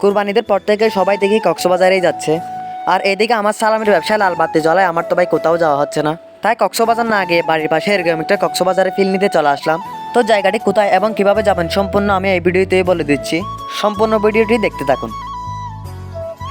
কুরবানিদের পর থেকে সবাই দেখি কক্সবাজারেই যাচ্ছে। আর এদিকে আমার সালামের ব্যবসায় লাল বাতি জ্বলায়, আমার তো ভাই কোথাও যাওয়া হচ্ছে না। তাই কক্সবাজার না গিয়ে বাড়ির পাশে এরকম একটা কক্সবাজারে ফিল নিতে চলে আসলাম। তো জায়গাটি কোথায় এবং কিভাবে যাবেন সম্পূর্ণ আমি এই ভিডিওতেই বলে দিচ্ছি, সম্পূর্ণ ভিডিওটি দেখতে থাকুন।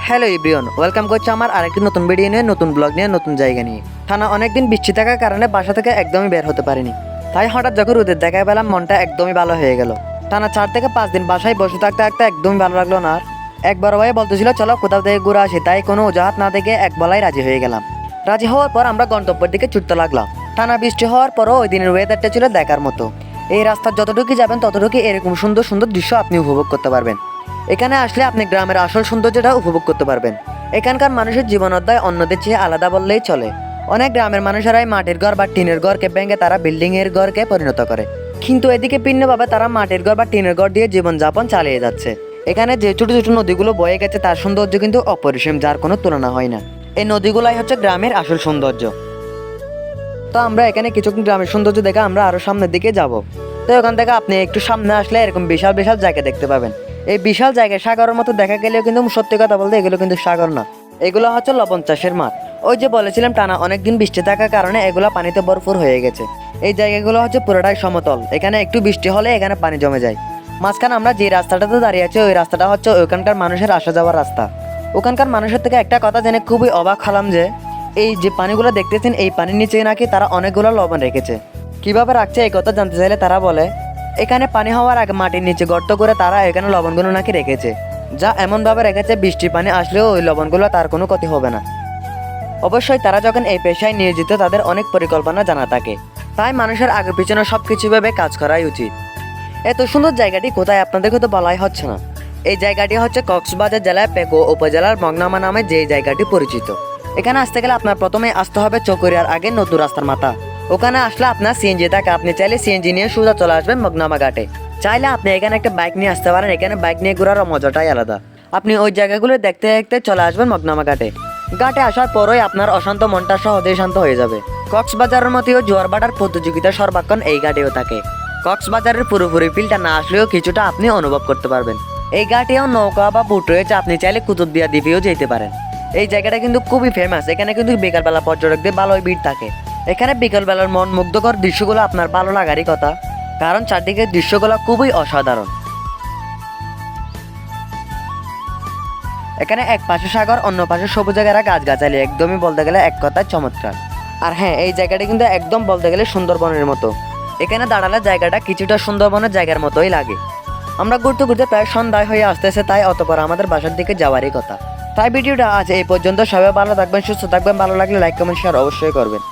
হ্যালো এভরিওয়ান, ওয়েলকাম করছি আমার আরেকটি নতুন ভিডিও নিয়ে, নতুন ব্লগ নিয়ে, নতুন জায়গা নিয়ে। টানা অনেকদিন বৃষ্টি থাকার কারণে বাসা থেকে একদমই বের হতে পারিনি। তাই হঠাৎ যখন রোদের দেখা পেলাম মনটা একদমই ভালো হয়ে গেল। টানা 4 থেকে 5 দিন বাসায় বসে থাকতে থাকতে একদমই ভালো লাগলো না। আর এক বড় ভাই বলতেছিল চলো কোথাও থেকে ঘুরে আসি, তাই কোনো অজুহাত না দেখে এক বলাই রাজি হয়ে গেলাম। রাজি হওয়ার পর আমরা গন্তব্যের দিকে ছুটতে লাগলাম। টানা বৃষ্টি হওয়ার পরও ওই দিনের ওয়েদারটা ছিল দেখার মতো। এই রাস্তার যতটুকু যাবেন ততটুকু এরকম সুন্দর সুন্দর দৃশ্য আপনি উপভোগ করতে পারবেন। এখানে আসলে আপনি গ্রামের আসল সৌন্দর্যটা উপভোগ করতে পারবেন। এখানকার মানুষের জীবনোদ্যয় অন্যদের চেয়ে আলাদা বললেই চলে। অনেক গ্রামের মানুষেরাই মাটির ঘর বা টিনের ঘরকে ভেঙে তারা বিল্ডিং এর ঘরকে পরিণত করে, কিন্তু এদিকে ভিন্নভাবে তারা মাটির ঘর বা টিনের ঘর দিয়ে জীবনযাপন চালিয়ে যাচ্ছে। এখানে যে ছোট ছোট নদীগুলো বয়ে গেছে তার সৌন্দর্য কিন্তু অপরিসীম, যার কোনো তুলনা হয় না। এই নদীগুলাই হচ্ছে গ্রামের আসল সৌন্দর্য। তো আমরা এখানে কিছুক্ষণ গ্রামের সৌন্দর্য দেখে আমরা আরো সামনের দিকে যাব। তো এখান থেকে আপনি একটু সামনে আসলে এরকম বিশাল বিশাল জায়গা দেখতে পাবেন। এই বিশাল জায়গায় সাগরের মতো দেখা গেলেও কিন্তু সত্যি কথা বলতে এগুলো কিন্তু সাগর না, এগুলো হচ্ছে লবণ চাষের মাঠ। ওই যে বলেছিলাম টানা অনেকদিন বৃষ্টি থাকার কারণে এগুলো পানিতে ভরপুর হয়ে গেছে। এই জায়গাগুলো হচ্ছে পুরোটাই সমতল, এখানে একটু বৃষ্টি হলে এখানে পানি জমে যায়। মাঝখানে আমরা যে রাস্তাটাতে দাঁড়িয়ে আছি ওই রাস্তাটা হচ্ছে ওইখানকার মানুষের আসা যাওয়ার রাস্তা। ওখানকার মানুষের থেকে একটা কথা জেনে খুবই অবাক হলাম যে এই যে পানিগুলো দেখতেছেন এই পানির নিচে নাকি তারা অনেকগুলো লবণ রেখেছে। কিভাবে রাখছে এই কথা জানতে চাইলে তারা বলে এখানে পানি হওয়ার আগে মাটির নিচে গর্ত করে তারা এখানে লবণগুলো নাকি রেখেছে, যা এমনভাবে রেখেছে বৃষ্টির পানি আসলেও ওই লবণগুলো তার কোনো ক্ষতি হবে না। অবশ্যই তারা যখন এই পেশায় নিয়োজিত তাদের অনেক পরিকল্পনা জানা থাকে, তাই মানুষের আগে পিছনে সব কিছু ভেবে কাজ করাই উচিত। এত সুন্দর জায়গাটি কোথায় আপনাদেরকে তো বলাই হচ্ছে না। এই জায়গাটি হচ্ছে কক্সবাজার জেলায় পেকো উপজেলার মগনামা নামে যে জায়গাটি পরিচিত। এখানে আসতে গেলে আপনার প্রথমে আসতে হবে চকরিয়ার আগে নতুন রাস্তার মাথা। ওখানে আসলে আপনার সিএনজি থাকে, আপনি চাইলে সিএনজি নিয়ে সোজা চলে আসবেন মগনামা ঘাটে। চাইলে আপনি এখানে একটা বাইক নিয়ে আসতে পারেন, এখানে বাইক নিয়ে ঘোরার মজাটাই আলাদা। আপনি ওই জায়গাগুলো দেখতে দেখতে চলে আসবেন মগনামা ঘাটে। ঘাটে আসার পরই আপনার অশান্ত মনটা সহজেই শান্ত হয়ে যাবে। কক্সবাজারের মতোই জোয়ার ভাটার প্রতিযোগিতা সর্বাক্ষণ এই ঘাটেও থাকে। কক্সবাজারের পুরোপুরি ফিলটা না আসলেও কিছুটা আপনি অনুভব করতে পারবেন। এই ঘাটেও নৌকা বা বুট রয়েছে, আপনি চাইলে কুতুবদিয়া দ্বীপেও যেতে পারেন। এই জায়গাটা কিন্তু খুবই ফেমাস, এখানে কিন্তু বিকালবেলা পর্যটকদের ভালোই ভিড় থাকে। এখানে বিকালবেলার মন মুগ্ধকর দৃশ্যগুলো আপনার ভালো লাগারই কথা, কারণ চারদিকের দৃশ্যগুলো খুবই অসাধারণ। এখানে এক পাশে সাগর, অন্য পাশে সবুজ ঘেরা গাছগাছালি, একদমই বলতে গেলে এক কথায় চমৎকার। আর হ্যাঁ, এই জায়গাটা কিন্তু একদম বলতে গেলে সুন্দরবনের মতো। এখানে দাঁড়ালে জায়গাটা কিছুটা সুন্দরবনের জায়গার মতোই লাগে। আমরা ঘুরতে ঘুরতে প্রায় সন্ধ্যায় হয়ে আসতেছে, তাই অতপর আমাদের বাসার দিকে যাওয়ারই কথা। তাই ভিডিওটা আজ এই পর্যন্ত। সবাই ভালো থাকবেন, সুস্থ থাকবেন। ভালো লাগলে লাইক কমেন্ট শেয়ার অবশ্যই করবেন।